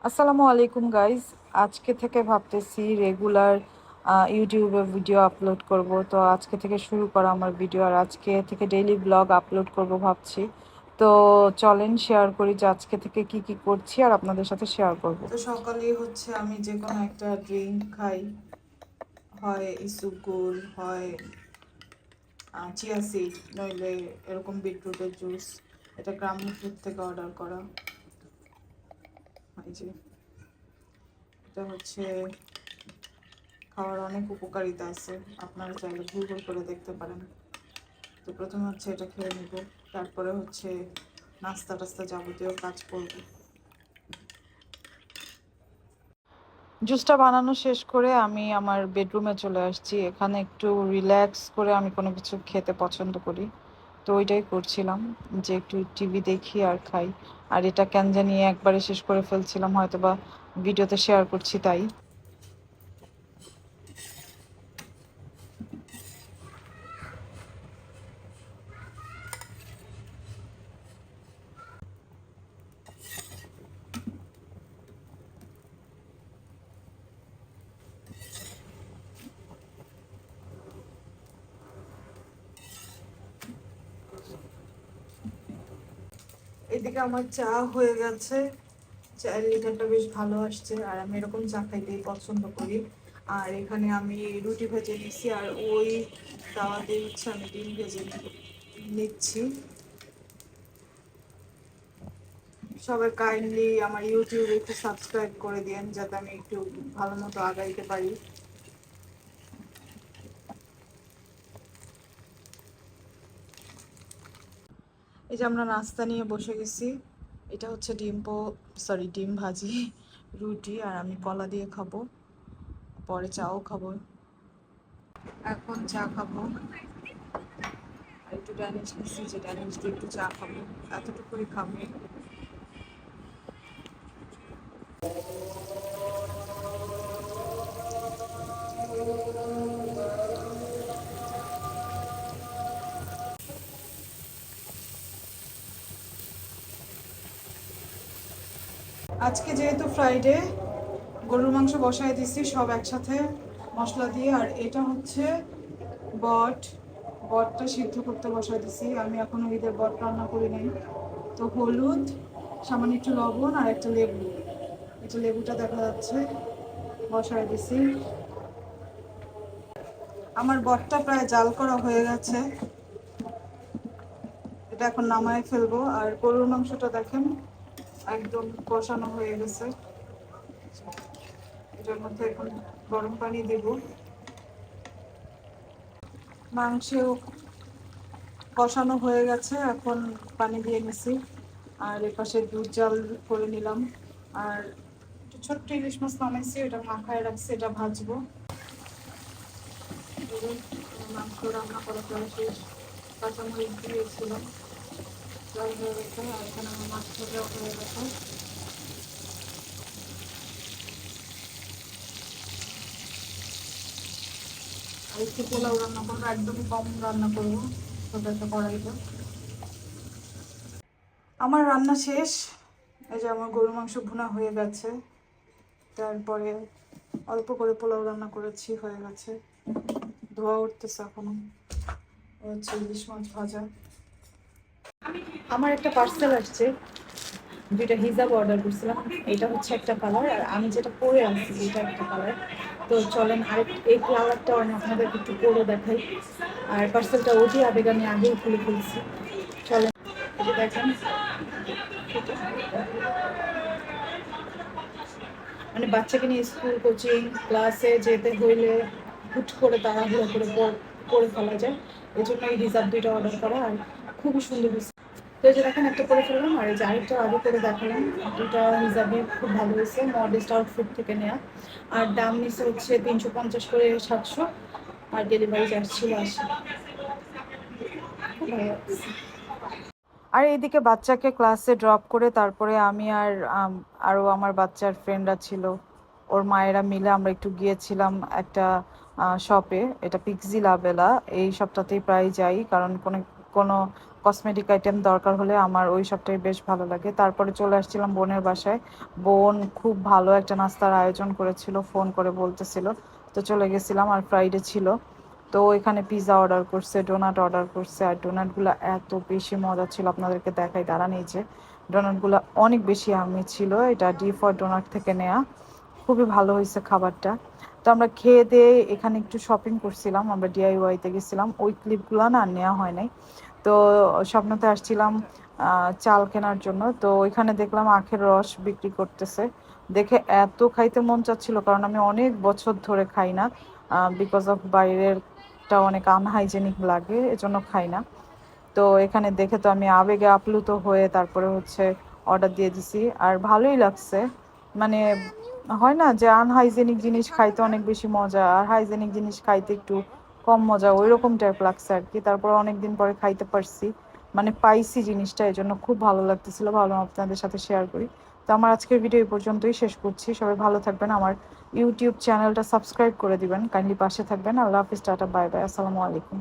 আসসালামু আলাইকুম গাইস। আজকে থেকে ভাবতেছি রেগুলার ইউটিউবে ভিডিও আপলোড করব। তো আজকে থেকে শুরু করা আমার ভিডিও, আর আজকে থেকে ডেইলি ব্লগ আপলোড করব ভাবছি। তো চলেন শেয়ার করি যে আজকে থেকে কি কি করছি আর আপনাদের সাথে শেয়ার করব। তো সকালেই হচ্ছে আমি যে কোনো একটা ড্রিঙ্ক খাই, হয় ইসুগুল, হয় চিয়া সিড, নইলে এরকম বিটরুটের জুস। এটা গ্রাম্য ফুড থেকে অর্ডার করা। এই যে এটা হচ্ছে খাওয়ার অনেক উপকারিতা আছে, আপনারা চাইলে গুগল করে দেখতে পারেন। তো প্রথমে হচ্ছে এটা খেয়ে নেব, তারপরে হচ্ছে নাস্তা টাস্তা যাবতীয় কাজ করব। জুসটা বানানো শেষ করে আমি আমার বেডরুমে চলে আসছি। এখানে একটু রিল্যাক্স করে আমি কোনো কিছু খেতে পছন্দ করি, তো ওইটাই করছিলাম, যে একটু টিভি দেখি আর খাই। আর এটা কেন জানি একবারে শেষ করে ফেলছিলাম, হয়তো বা ভিডিওতে শেয়ার করছি তাই। এদিকে আমার চা হয়ে গেছে, চায়ের লিকারটা বেশ ভালো আসছে, আর আমি এরকম চা খাইতেই পছন্দ করি। আর এখানে আমি রুটি ভেজে নিচ্ছি, আর ওই তাওয়াতে হচ্ছে আমি ডিম ভেজে নিচ্ছি। সবাই কাইন্ডলি আমার ইউটিউবে একটু সাবস্ক্রাইব করে দিন, যাতে আমি একটু ভালো মতো আগাইতে পারি। এই যে আমরা নাস্তা নিয়ে বসে গেছি। এটা হচ্ছে ডিম ভাজি, রুটি, আর আমি কলা দিয়ে খাবো, পরে চাও খাবো। এখন চা খাবো, আর একটু ড্যানিশ নিচ্ছি, যে ড্যানিশ দিয়ে একটু চা খাবো, এতটুকুই খাবো। আজকে যেহেতু ফ্রাইডে, গরুর মাংস বসায় দিছি সব একসাথে মশলা দিয়ে। আর এটা হচ্ছে বট, বটটা সিদ্ধ করতে বসায় দিছি। আমি এখনো ঈদের বট রান্না করি নাই। তো হলুদ, সামান্য একটু লবণ আর একটা লেবু, এটা লেবুটা দেখা যাচ্ছে, বসায় দিছি। আমার বটটা প্রায় জাল করা হয়ে গেছে, এটা এখন নামায় ফেলবো। আর গরুর মাংসটা দেখেন একদম কষানো হয়ে গেছে, এটার মধ্যে এখন গরম পানি দেব। মাংসেও কষানো হয়ে গেছে, এখন পানি দিয়ে নিছি। আর এপাশে দুধ জাল করে নিলাম। আর একটু ছোট্ট ইলিশ মাছ নামাইছি, ওটা মাখায় রাখছি, এটা ভাজবো। মাংস রান্না করা প্রায় শেষ, কাঁচামরিচ দিয়েছিলাম, জল হয়ে গেছে। আর এখানে আমার মাছ ভাজা হয়ে গেছে। আর একটু পোলাও রান্না করবো, একদমই কম রান্না করবো, ছোটো একটা কড়াইতে। আমার রান্না শেষ। এই যে আমার গরুর মাংস ভুনা হয়ে গেছে, তারপরে অল্প করে পোলাও রান্না করেছি, হয়ে গেছে। ধোয়া উঠতেছে এখনো। হচ্ছে ইলিশ মাছ ভাজা। আমার একটা পার্সেল আসছে, দুইটা হিজাব অর্ডার করছিলাম। এটা হচ্ছে একটা কালার, আর আমি যেটা পরে আনছি এটা একটা কালার। তো চলেন আরেক এই কালারটা আমি আপনাদেরকে একটু পরে দেখাই। আর পার্সেলটা ওটি আবেগ আমি আগেই খুলে ফেলছি। চলেন এটা দেখেন, মানে বাচ্চাকে নিয়ে স্কুল, কোচিং, ক্লাসে যেতে হইলে হুট করে তাড়াহুড়ো করে করে ফেলা যায়, এই জন্য এই হিজাব দুইটা অর্ডার করা। আর খুবই সুন্দর হয়েছে। তো এই যে দেখেন একটা করে ফেললাম, আর এই যে আরেকটা আগে করে দেখালাম। দুটা হিজাবই খুব ভালো হয়েছে, মডেস্ট আউটফিট থেকে নেওয়া। আর দাম নিচ্ছে হচ্ছে 350 করে 700, আর ডেলিভারি চার্জ ছিল 80। খুব ভালো লাগছে। আর এইদিকে বাচ্চাকে ক্লাসে ড্রপ করে তারপরে আমি আর আরও আমার বাচ্চার ফ্রেন্ডরা ছিল, ওর মায়েরা মিলে আমরা একটু গিয়েছিলাম একটা শপে। এটা পিক্সি লাবেলা, এই সপ্তাহতেই প্রায় যাই, কারণ কোনো কোনো কসমেটিক আইটেম দরকার হলে আমার ওই সবটাই বেশ ভালো লাগে। তারপরে চলে আসছিলাম বোনের বাসায়। বোন খুব ভালো একটা নাস্তার আয়োজন করেছিল, ফোন করে বলতেছিল, তো চলে গেছিলাম। আর ফ্রাইডে ছিল, তো এখানে পিৎজা অর্ডার করছে, ডোনাট অর্ডার করছে। আর ডোনাটগুলো এত বেশি মজা ছিল, আপনাদেরকে দেখাই দাঁড়ান। এই যে ডোনাটগুলো অনেক বেশি আমি ছিল, এটা ডি ফর ডোনাট থেকে নেয়া। খুবই ভালো হয়েছে খাবারটা। তো আমরা খেয়ে দিয়ে এখানে একটু শপিং করছিলাম, আমরা ডিআইওয়াইতে গেছিলাম। ওই ক্লিপগুলো না নেওয়া হয় নাই। তো স্বপ্নতে আসছিলাম চাল কেনার জন্য, তো ওইখানে দেখলাম আখের রস বিক্রি করতেছে। দেখে এত খাইতে মন চাচ্ছিল, কারণ আমি অনেক বছর ধরে খাই না, বিকজ অফ বাইরেরটা অনেক আনহাইজেনিক লাগে, এজন্য খাই না। তো এখানে দেখে তো আমি আবেগে আপ্লুত হয়ে তারপরে হচ্ছে অর্ডার দিয়ে দিছি। আর ভালোই লাগছে। মানে হয় না যে আনহাইজেনিক জিনিস খাইতে অনেক বেশি মজা, আর হাইজেনিক জিনিস খাইতে একটু কম মজা, ওই রকম টাইপ লাগছে আর কি। তারপর অনেকদিন পরে খাইতে পারছি, মানে পাইছি জিনিসটা, এই জন্য খুব ভালো লাগতেছিল। ভালো আপনাদের সাথে শেয়ার করি। তো আমার আজকের ভিডিও এই পর্যন্তই শেষ করছি। সবাই ভালো থাকবেন, আমার ইউটিউব চ্যানেলটা সাবস্ক্রাইব করে দিবেন, কাইন্ডলি পাশে থাকবেন। আল্লাহ হাফিজ, টাটা, বাই বাই, আসসালামু আলাইকুম।